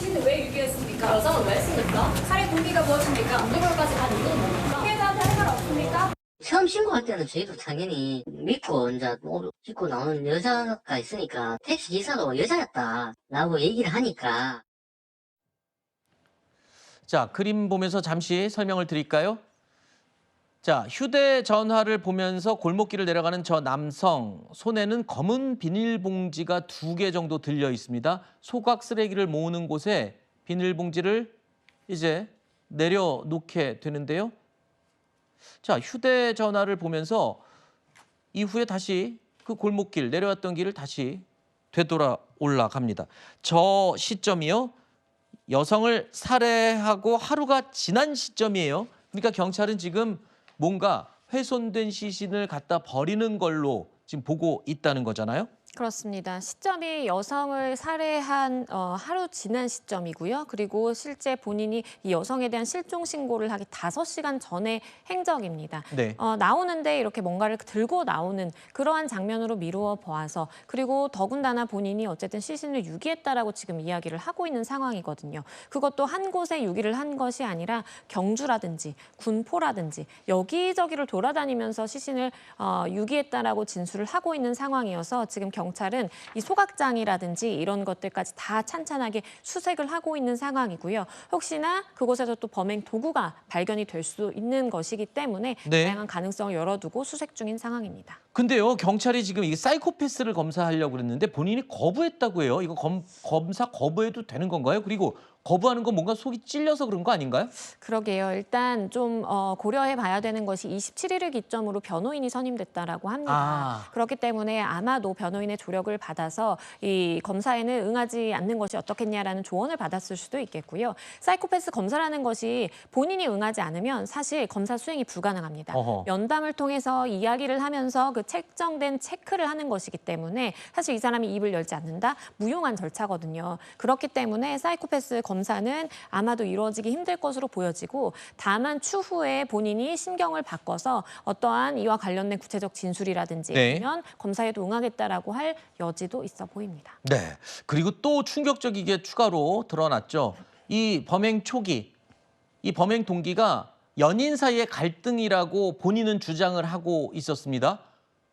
시신을 왜 유기했습니까? 여성은 왜 했습니까? 살해 동기가 무엇입니까? 안전벌까지 간 이유는 뭡니까? 피해자한테 할 말 없습니까? 처음 신고할 때는 저희도 당연히 믿고 이제 찍고 나오는 여자가 있으니까 택시 기사도 여자였다라고 얘기를 하니까. 자, 그림 보면서 잠시 설명을 드릴까요? 자, 휴대전화를 보면서 골목길을 내려가는 저 남성, 손에는 검은 비닐봉지가 2개 정도 들려 있습니다. 소각 쓰레기를 모으는 곳에 비닐봉지를 이제 내려놓게 되는데요. 자, 휴대전화를 보면서 이후에 다시 그 골목길, 내려왔던 길을 다시 되돌아 올라갑니다. 저 시점이요. 여성을 살해하고 하루가 지난 시점이에요. 그러니까 경찰은 지금 뭔가 훼손된 시신을 갖다 버리는 걸로 지금 보고 있다는 거잖아요. 그렇습니다. 시점이 여성을 살해한 하루 지난 시점이고요. 그리고 실제 본인이 이 여성에 대한 실종 신고를 하기 5시간 전의 행적입니다. 네. 나오는데 이렇게 뭔가를 들고 나오는 그러한 장면으로 미루어 보아서 그리고 더군다나 본인이 어쨌든 시신을 유기했다라고 지금 이야기를 하고 있는 상황이거든요. 그것도 한 곳에 유기를 한 것이 아니라 경주라든지 군포라든지 여기저기를 돌아다니면서 시신을 유기했다라고 진술을 하고 있는 상황이어서 지금 경찰은 이 소각장이라든지 이런 것들까지 다 찬찬하게 수색을 하고 있는 상황이고요. 혹시나 그곳에서 또 범행 도구가 발견이 될 수 있는 것이기 때문에 네. 다양한 가능성을 열어두고 수색 중인 상황입니다. 근데요, 경찰이 지금 이게 사이코패스를 검사하려고 그랬는데 본인이 거부했다고 해요. 이거 검사 거부해도 되는 건가요? 그리고 거부하는 건 뭔가 속이 찔려서 그런 거 아닌가요? 그러게요. 일단 좀 고려해 봐야 되는 것이 27일을 기점으로 변호인이 선임됐다라고 합니다. 그렇기 때문에 아마도 변호인의 조력을 받아서 이 검사에는 응하지 않는 것이 어떻겠냐라는 조언을 받았을 수도 있겠고요. 사이코패스 검사라는 것이 본인이 응하지 않으면 사실 검사 수행이 불가능합니다. 어허. 면담을 통해서 이야기를 하면서 그 책정된 체크를 하는 것이기 때문에 사실 이 사람이 입을 열지 않는다? 무용한 절차거든요. 그렇기 때문에 사이코패스 검사는 아마도 이루어지기 힘들 것으로 보여지고 다만 추후에 본인이 심경을 바꿔서 어떠한 이와 관련된 구체적 진술이라든지 네. 아니면 검사에도 응하겠다라고 할 여지도 있어 보입니다. 네. 그리고 또 충격적이게 추가로 드러났죠. 이 범행 초기, 이 범행 동기가 연인 사이의 갈등이라고 본인은 주장을 하고 있었습니다.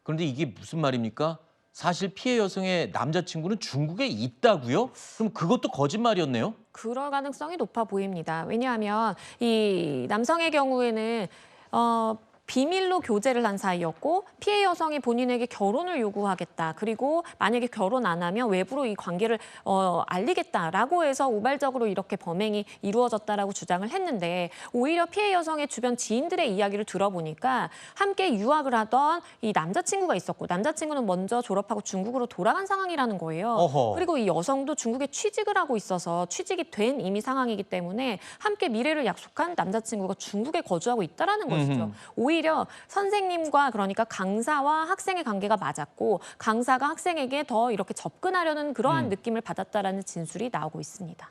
그런데 이게 무슨 말입니까? 사실 피해 여성의 남자친구는 중국에 있다고요? 그럼 그것도 거짓말이었네요? 그럴 가능성이 높아 보입니다. 왜냐하면 이 남성의 경우에는 비밀로 교제를 한 사이였고 피해 여성이 본인에게 결혼을 요구하겠다. 그리고 만약에 결혼 안 하면 외부로 이 관계를 알리겠다라고 해서 우발적으로 이렇게 범행이 이루어졌다라고 주장을 했는데 오히려 피해 여성의 주변 지인들의 이야기를 들어보니까 함께 유학을 하던 이 남자친구가 있었고 남자친구는 먼저 졸업하고 중국으로 돌아간 상황이라는 거예요. 어허. 그리고 이 여성도 중국에 취직을 하고 있어서 취직이 된 이미 상황이기 때문에 함께 미래를 약속한 남자친구가 중국에 거주하고 있다라는 것이죠. 오히려 선생님과 그러니까 강사와 학생의 관계가 맞았고 강사가 학생에게 더 이렇게 접근하려는 그러한 느낌을 받았다라는 진술이 나오고 있습니다.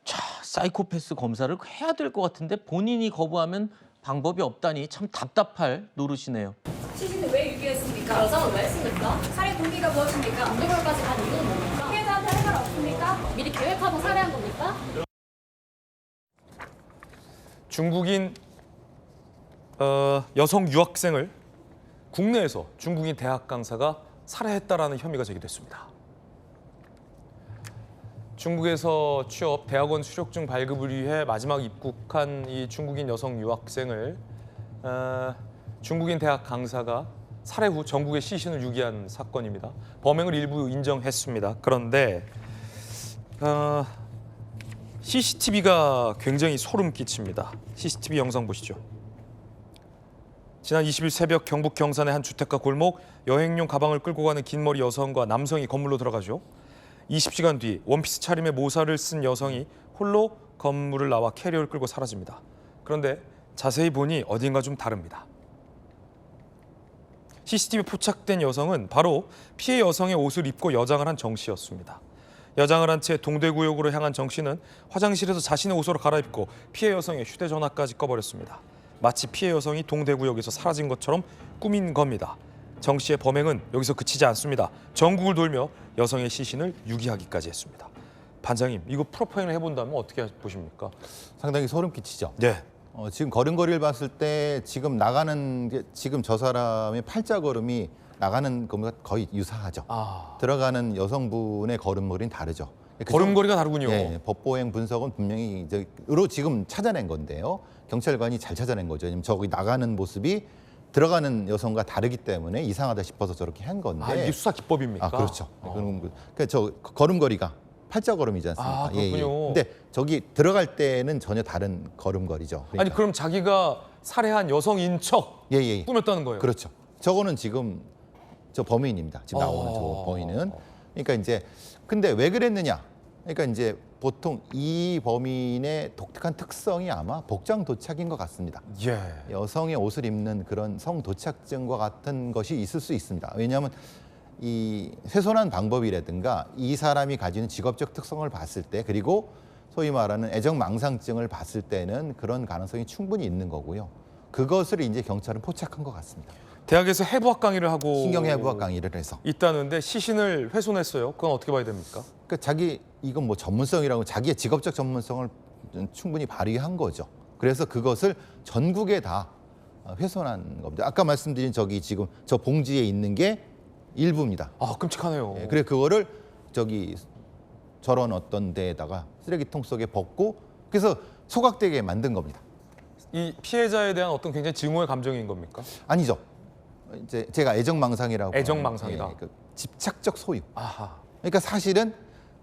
자, 사이코패스 검사를 해야 될 것 같은데 본인이 거부하면 방법이 없다니 참 답답할 노릇이네요. 시신을 왜 유기했습니까? 여성은 왜 했습니까? 살해 동기가 무엇입니까? 안전벌까지 간 이유는 뭡니까? 피해자한테 할 말 없습니까? 미리 계획하고 살해한 겁니까? 중국인 여성 유학생을 국내에서 중국인 대학 강사가 살해했다라는 혐의가 제기됐습니다. 중국에서 취업, 대학원 수료증 발급을 위해 마지막 입국한 이 중국인 여성 유학생을 중국인 대학 강사가 살해 후 전국에 시신을 유기한 사건입니다. 범행을 일부 인정했습니다. 그런데 CCTV가 굉장히 소름 끼칩니다. CCTV 영상 보시죠. 지난 20일 새벽 경북 경산의 한 주택가 골목, 여행용 가방을 끌고 가는 긴 머리 여성과 남성이 건물로 들어가죠. 20시간 뒤 원피스 차림의 모자를 쓴 여성이 홀로 건물을 나와 캐리어를 끌고 사라집니다. 그런데 자세히 보니 어딘가 좀 다릅니다. CCTV에 포착된 여성은 바로 피해 여성의 옷을 입고 여장을 한 정 씨였습니다. 여장을 한 채 동대구역으로 향한 정 씨는 화장실에서 자신의 옷으로 갈아입고 피해 여성의 휴대전화까지 꺼버렸습니다. 마치 피해 여성이 동대구역에서 사라진 것처럼 꾸민 겁니다. 정 씨의 범행은 여기서 그치지 않습니다. 전국을 돌며 여성의 시신을 유기하기까지 했습니다. 반장님, 이거 프로파일링 해본다면 어떻게 보십니까? 상당히 소름 끼치죠. 네. 지금 걸음걸이를 봤을 때 지금 나가는 게 지금 저 사람의 팔자걸음이 나가는 것과 거의 유사하죠. 들어가는 여성분의 걸음걸이는 다르죠. 걸음걸이가 다르군요. 예, 법보행 분석은 분명히 으로 지금 찾아낸 건데요. 경찰관이 잘 찾아낸 거죠. 왜냐면 저기 나가는 모습이 들어가는 여성과 다르기 때문에 이상하다 싶어서 저렇게 한 건데. 이게 수사 기법입니까? 그렇죠. 그러니까 저 걸음걸이가 팔자걸음이지 않습니까? 그렇군요. 근데 저기 들어갈 때는 전혀 다른 걸음걸이죠. 그러니까. 아니 그럼 자기가 살해한 여성인 척 꾸몄다는 거예요? 그렇죠. 저거는 지금 저 범인입니다. 지금 나오는 저 범인은. 그러니까 이제 근데 왜 그랬느냐? 그러니까 이제 보통 이 범인의 독특한 특성이 아마 복장 도착인 것 같습니다. 예. 여성의 옷을 입는 그런 성 도착증과 같은 것이 있을 수 있습니다. 왜냐하면 이 훼손한 방법이라든가 이 사람이 가지는 직업적 특성을 봤을 때 그리고 소위 말하는 애정망상증을 봤을 때는 그런 가능성이 충분히 있는 거고요. 그것을 이제 경찰은 포착한 것 같습니다. 대학에서 해부학 강의를 하고 신경해부학 강의를 해서 있다는데 시신을 훼손했어요. 그건 어떻게 봐야 됩니까? 그러니까 자기 이건 뭐 전문성이라고 자기의 직업적 전문성을 충분히 발휘한 거죠. 그래서 그것을 전국에 다 훼손한 겁니다. 아까 말씀드린 저기 지금 저 봉지에 있는 게 일부입니다. 끔찍하네요. 예, 그래 그거를 저런 어떤 데에다가 쓰레기통 속에 벗고 그래서 소각되게 만든 겁니다. 이 피해자에 대한 어떤 굉장히 증오의 감정인 겁니까? 아니죠. 이제 제가 애정망상이라고 애정망상이다. 하는, 그 집착적 소유. 아하. 그러니까 사실은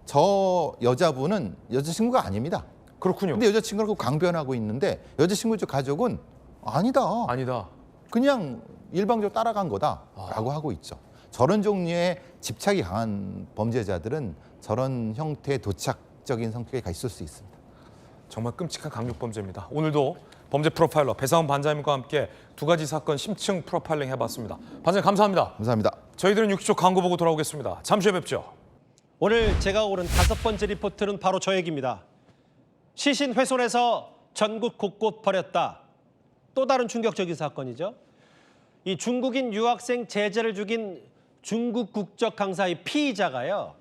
저 여자분은 여자친구가 아닙니다. 그렇군요. 근데 여자친구라고 강변하고 있는데 여자친구 쪽 가족은 아니다. 그냥 일방적으로 따라간 거다라고 하고 있죠. 저런 종류의 집착이 강한 범죄자들은 저런 형태의 도착적인 성격이 있을 수 있습니다. 정말 끔찍한 강력범죄입니다. 오늘도 범죄 프로파일러 배상훈 반장님과 함께 두 가지 사건 심층 프로파일링 해봤습니다. 반장님 감사합니다. 감사합니다. 저희들은 60초 광고 보고 돌아오겠습니다. 잠시 후에 뵙죠. 오늘 제가 고른 5번째 리포트는 바로 저 얘기입니다. 시신 훼손해서 전국 곳곳 버렸다. 또 다른 충격적인 사건이죠. 이 중국인 유학생 제자를 죽인 중국 국적 강사의 피의자가요.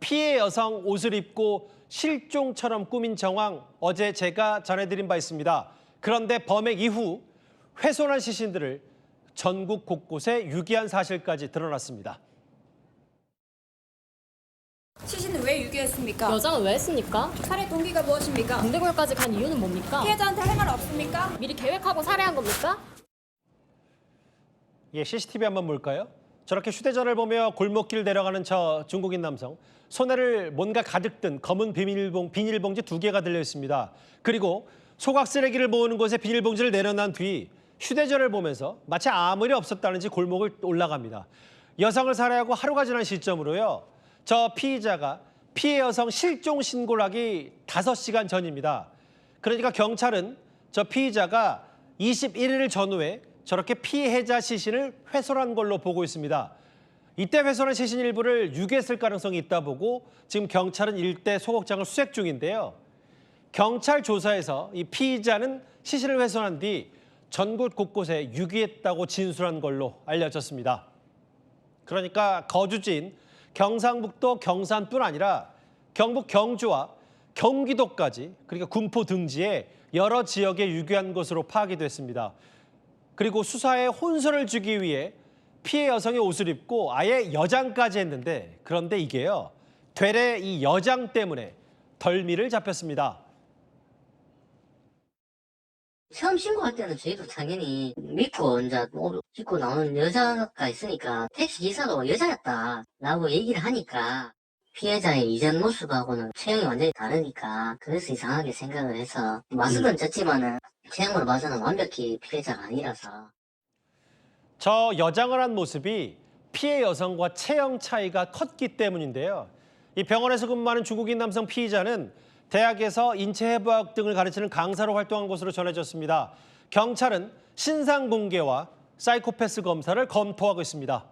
피해 여성 옷을 입고 실종처럼 꾸민 정황 어제 제가 전해드린 바 있습니다. 그런데 범행 이후 훼손한 시신들을 전국 곳곳에 유기한 사실까지 드러났습니다. 시신을 왜 유기했습니까? 여장을 왜 했습니까? 살해 동기가 무엇입니까? 동대구역까지 간 이유는 뭡니까? 피해자한테 할 말 없습니까? 미리 계획하고 살해한 겁니까? CCTV 한번 볼까요? 저렇게 휴대전화를 보며 골목길 내려가는 저 중국인 남성. 손에를 뭔가 가득 든 검은 비닐봉지 2개가 들려 있습니다. 그리고 소각 쓰레기를 모으는 곳에 비닐봉지를 내려놓은 뒤 휴대전화를 보면서 마치 아무 일 없었다는지 골목을 올라갑니다. 여성을 살해하고 하루가 지난 시점으로요. 저 피의자가 피해 여성 실종 신고를 하기 5시간 전입니다. 그러니까 경찰은 저 피의자가 21일 전후에 저렇게 피해자 시신을 훼손한 걸로 보고 있습니다. 이때 훼손한 시신 일부를 유기했을 가능성이 있다 보고 지금 경찰은 일대 소각장을 수색 중인데요. 경찰 조사에서 이 피의자는 시신을 훼손한 뒤 전국 곳곳에 유기했다고 진술한 걸로 알려졌습니다. 그러니까 거주지인 경상북도 경산뿐 아니라 경북 경주와 경기도까지 그러니까 군포 등지에 여러 지역에 유기한 것으로 파악이 됐습니다. 그리고 수사에 혼선을 주기 위해 피해 여성의 옷을 입고 아예 여장까지 했는데 그런데 이게요. 되레 이 여장 때문에 덜미를 잡혔습니다. 처음 신고할 때는 저희도 당연히 믿고 이제 옷 입고 나오는 여자가 있으니까 택시 기사도 여자였다라고 얘기를 하니까 피해자의 이전 모습하고는 체형이 완전히 다르니까 그래서 이상하게 생각을 해서 마스크는 쪘지만은 체형으로 봐서는 완벽히 피해자가 아니라서. 저 여장을 한 모습이 피해 여성과 체형 차이가 컸기 때문인데요. 이 병원에서 근무하는 중국인 남성 피의자는 대학에서 인체해부학 등을 가르치는 강사로 활동한 것으로 전해졌습니다. 경찰은 신상 공개와 사이코패스 검사를 검토하고 있습니다.